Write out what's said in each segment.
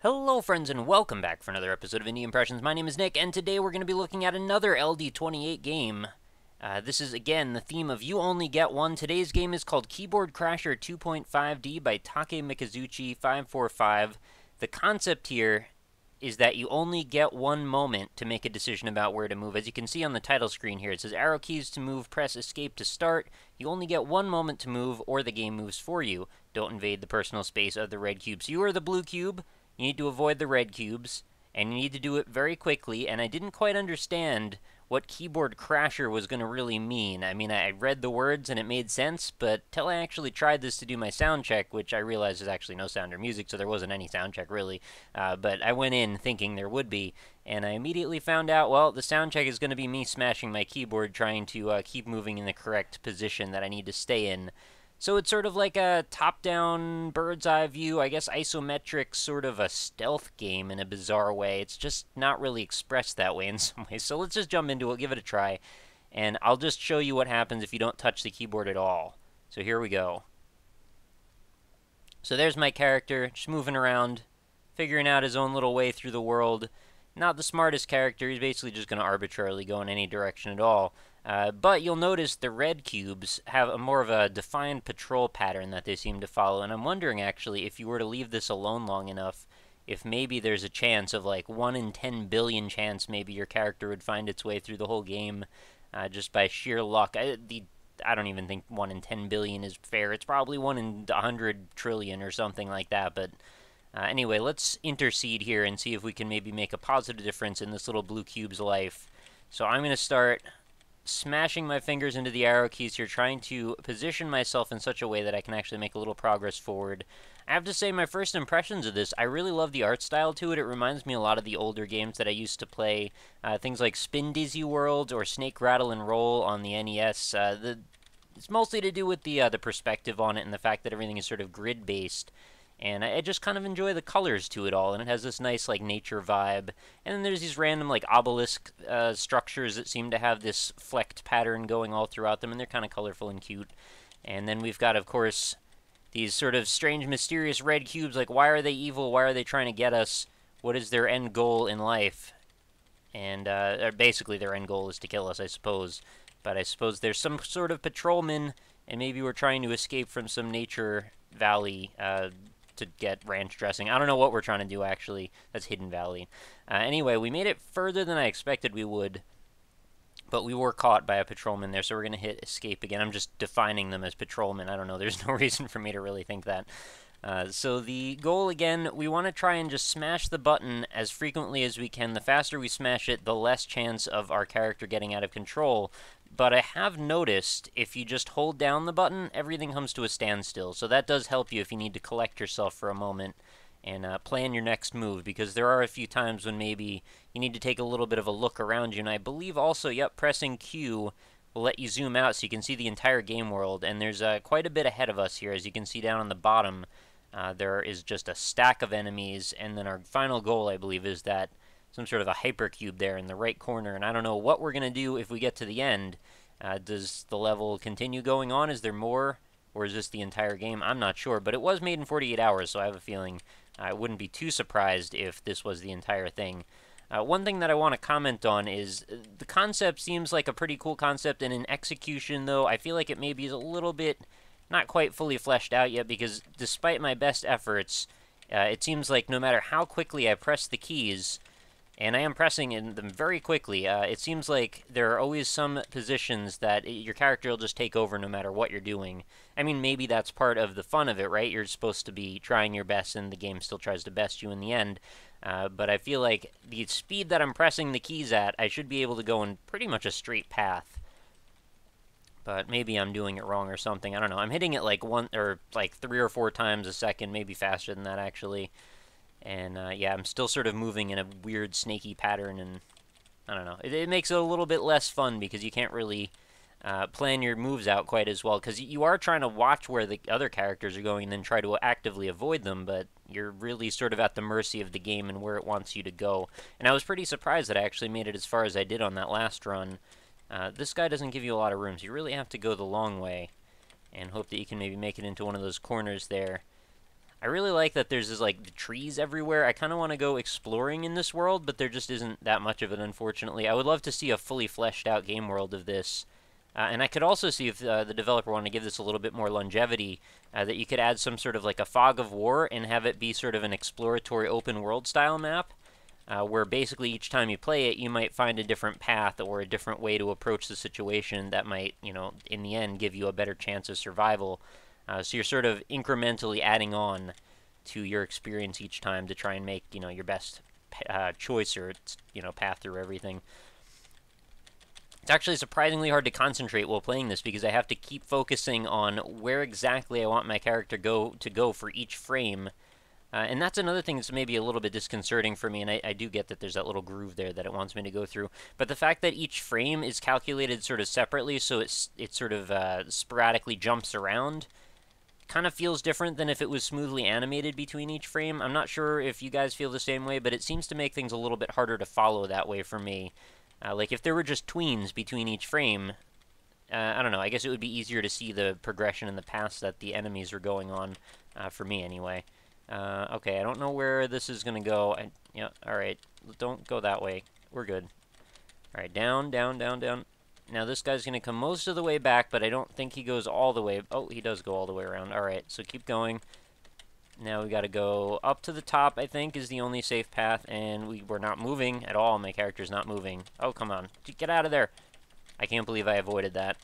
Hello friends and welcome back for another episode of Indie Impressions. My name is Nick and today we're going to be looking at another LD28 game. This is again the theme of You Only Get One. Today's game is called Keyboard Crasher 2.5D by Take Mikazuchi 545. The concept here is that you only get one moment to make a decision about where to move. As you can see on the title screen here, it says arrow keys to move, press escape to start. You only get one moment to move or the game moves for you. Don't invade the personal space of the red cubes. You are the blue cube. You need to avoid the red cubes, and you need to do it very quickly, and I didn't quite understand what Keyboard Crasher was going to really mean. I mean, I read the words and it made sense, but till I actually tried this to do my sound check, which I realized is actually no sound or music, so there wasn't any sound check really, but I went in thinking there would be, and I immediately found out, well, the sound check is going to be me smashing my keyboard trying to keep moving in the correct position that I need to stay in. So it's sort of like a top-down, bird's-eye view, I guess isometric, sort of a stealth game in a bizarre way. It's just not really expressed that way in some ways. So let's just jump into it, give it a try, and I'll just show you what happens if you don't touch the keyboard at all. So here we go. So there's my character, just moving around, figuring out his own little way through the world. Not the smartest character, he's basically just going to arbitrarily go in any direction at all. But you'll notice the red cubes have a more of a defined patrol pattern that they seem to follow, and I'm wondering actually if you were to leave this alone long enough, if maybe there's a chance of like 1 in 10 billion chance maybe your character would find its way through the whole game just by sheer luck. I don't even think 1 in 10 billion is fair. It's probably 1 in 100 trillion or something like that, but anyway, let's intercede here and see if we can maybe make a positive difference in this little blue cube's life. So I'm going to start smashing my fingers into the arrow keys here, trying to position myself in such a way that I can actually make a little progress forward. I have to say, my first impressions of this, I really love the art style to it. It reminds me a lot of the older games that I used to play, things like Spin Dizzy World or Snake Rattle and Roll on the NES. It's mostly to do with the perspective on it and the fact that everything is sort of grid-based. And I just kind of enjoy the colors to it all, and it has this nice, like, nature vibe. And then there's these random, like, obelisk structures that seem to have this flecked pattern going all throughout them, and they're kind of colorful and cute. And then we've got, of course, these sort of strange, mysterious red cubes, like, why are they evil? Why are they trying to get us? What is their end goal in life? And basically their end goal is to kill us, I suppose. But I suppose there's some sort of patrolman, and maybe we're trying to escape from some nature valley, to get ranch dressing. I don't know what we're trying to do, actually. That's Hidden Valley. Anyway, we made it further than I expected we would, but we were caught by a patrolman there, so we're going to hit escape again. I'm just defining them as patrolmen. I don't know. There's no reason for me to really think that. So the goal, again, we want to try and just smash the button as frequently as we can. The faster we smash it, the less chance of our character getting out of control. But I have noticed if you just hold down the button, everything comes to a standstill. So that does help you if you need to collect yourself for a moment and plan your next move, because there are a few times when maybe you need to take a little bit of a look around you. And I believe also, yep, pressing Q will let you zoom out so you can see the entire game world. And there's quite a bit ahead of us here. As you can see down on the bottom, there is just a stack of enemies. And then our final goal, I believe, is that some sort of a hypercube there in the right corner, and I don't know what we're going to do if we get to the end. Does the level continue going on? Is there more? Or is this the entire game? I'm not sure, but it was made in 48 hours, so I have a feeling I wouldn't be too surprised if this was the entire thing. One thing that I want to comment on is the concept seems like a pretty cool concept, and in execution, though, I feel like it maybe is a little bit not quite fully fleshed out yet, because despite my best efforts, it seems like no matter how quickly I press the keys, and I am pressing in them very quickly, it seems like there are always some positions that your character will just take over no matter what you're doing. I mean, maybe that's part of the fun of it, right? You're supposed to be trying your best, and the game still tries to best you in the end. But I feel like the speed that I'm pressing the keys at, I should be able to go in pretty much a straight path. But maybe I'm doing it wrong or something. I don't know. I'm hitting it like 3 or 4 times a second, maybe faster than that, actually. And yeah, I'm still sort of moving in a weird snaky pattern, and I don't know. It makes it a little bit less fun because you can't really plan your moves out quite as well, because you are trying to watch where the other characters are going and then try to actively avoid them, but you're really sort of at the mercy of the game and where it wants you to go. And I was pretty surprised that I actually made it as far as I did on that last run. This guy doesn't give you a lot of room, so you really have to go the long way and hope that you can maybe make it into one of those corners there. I really like that there's this, like, the trees everywhere. I kind of want to go exploring in this world, but there just isn't that much of it, unfortunately. I would love to see a fully fleshed out game world of this. And I could also see if the developer wanted to give this a little bit more longevity, that you could add some sort of like a fog of war and have it be sort of an exploratory open world style map, where basically each time you play it, you might find a different path or a different way to approach the situation that might, you know, in the end give you a better chance of survival. So you're sort of incrementally adding on to your experience each time to try and make, you know, your best choice or, you know, path through everything. It's actually surprisingly hard to concentrate while playing this because I have to keep focusing on where exactly I want my character to go for each frame. And that's another thing that's maybe a little bit disconcerting for me, and I do get that there's that little groove there that it wants me to go through. But the fact that each frame is calculated sort of separately, so it sort of sporadically jumps around, kind of feels different than if it was smoothly animated between each frame. I'm not sure if you guys feel the same way, but it seems to make things a little bit harder to follow that way for me. Like, if there were just tweens between each frame, I don't know, I guess it would be easier to see the progression and the paths that the enemies are going on, for me anyway. Okay, I don't know where this is going to go. Yeah, alright, don't go that way. We're good. Alright, down, down, down, down. Now this guy's going to come most of the way back, but I don't think he goes all the way. Oh, he does go all the way around. Alright, so keep going. Now we got to go up to the top, I think, is the only safe path, and we're not moving at all. My character's not moving. Oh, come on. Get out of there. I can't believe I avoided that.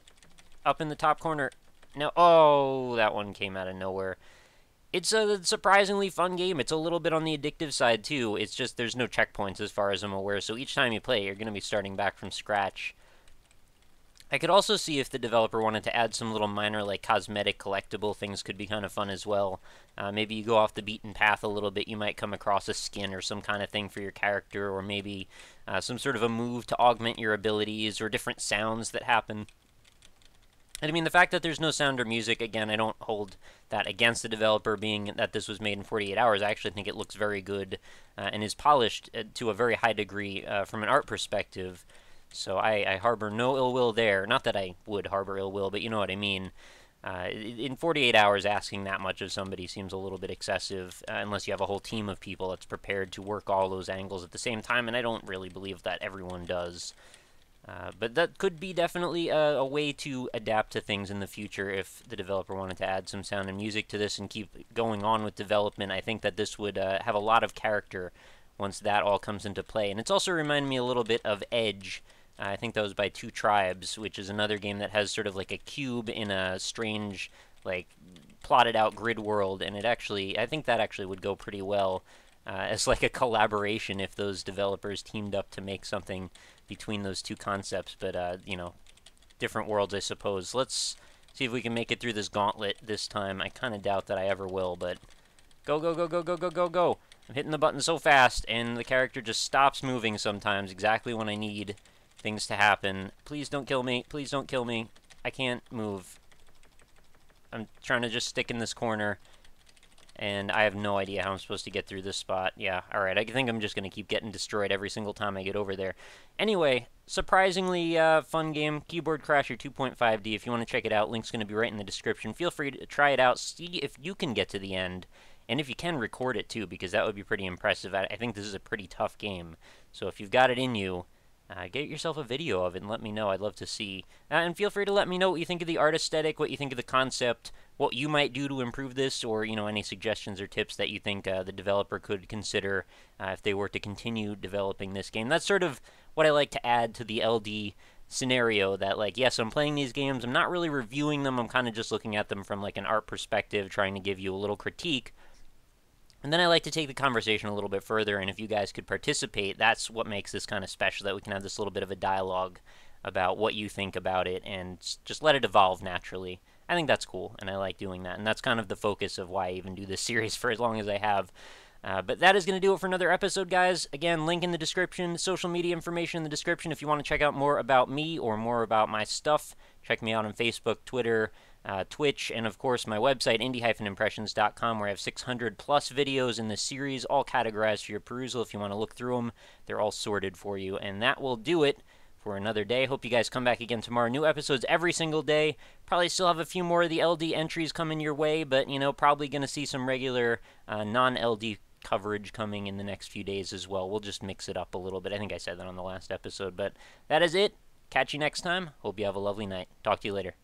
Up in the top corner. No. Oh, that one came out of nowhere. It's a surprisingly fun game. It's a little bit on the addictive side, too. It's just there's no checkpoints as far as I'm aware, so each time you play, you're going to be starting back from scratch. I could also see if the developer wanted to add some little minor, like, cosmetic collectible things could be kind of fun as well. Maybe you go off the beaten path a little bit, you might come across a skin or some kind of thing for your character, or maybe some sort of a move to augment your abilities, or different sounds that happen. And I mean, the fact that there's no sound or music, again, I don't hold that against the developer, being that this was made in 48 hours. I actually think it looks very good and is polished to a very high degree from an art perspective. So I harbor no ill will there. Not that I would harbor ill will, but you know what I mean. In 48 hours, asking that much of somebody seems a little bit excessive, unless you have a whole team of people that's prepared to work all those angles at the same time, and I don't really believe that everyone does. But that could be definitely a way to adapt to things in the future if the developer wanted to add some sound and music to this and keep going on with development. I think that this would have a lot of character once that all comes into play. And it's also reminded me a little bit of Edge. I think that was by Two Tribes, which is another game that has sort of like a cube in a strange, like, plotted out grid world, and I think that actually would go pretty well as like a collaboration if those developers teamed up to make something between those two concepts, but you know, different worlds, I suppose. Let's see if we can make it through this gauntlet this time. I kind of doubt that I ever will, but go, go, go, go, go, go, go, go. I'm hitting the button so fast, and the character just stops moving sometimes exactly when I need things to happen. Please don't kill me. Please don't kill me. I can't move. I'm trying to just stick in this corner, and I have no idea how I'm supposed to get through this spot. Yeah, alright, I think I'm just going to keep getting destroyed every single time I get over there. Anyway, surprisingly fun game, Keyboard Crasher 2.5D. If you want to check it out, link's going to be right in the description. Feel free to try it out, see if you can get to the end, and if you can, record it too, because that would be pretty impressive. I think this is a pretty tough game, so if you've got it in you, get yourself a video of it and let me know. I'd love to see. And feel free to let me know what you think of the art aesthetic, what you think of the concept, what you might do to improve this, or, you know, any suggestions or tips that you think the developer could consider if they were to continue developing this game. That's sort of what I like to add to the LD scenario, that, like, yes, I'm playing these games, I'm not really reviewing them, I'm kind of just looking at them from, like, an art perspective, trying to give you a little critique. And then I like to take the conversation a little bit further, and if you guys could participate, that's what makes this kind of special, that we can have this little bit of a dialogue about what you think about it, and just let it evolve naturally. I think that's cool, and I like doing that, and that's kind of the focus of why I even do this series for as long as I have. But that is going to do it for another episode, guys. Again, link in the description, social media information in the description if you want to check out more about me or more about my stuff. Check me out on Facebook, Twitter, Twitch, and of course my website, indie-impressions.com, where I have 600 plus videos in this series, all categorized for your perusal if you want to look through them. They're all sorted for you, and that will do it for another day. Hope you guys come back again tomorrow. New episodes every single day. Probably still have a few more of the LD entries coming your way, but, probably going to see some regular non-LD coverage coming in the next few days as well. We'll just mix it up a little bit. I think I said that on the last episode, but that is it. Catch you next time. Hope you have a lovely night. Talk to you later.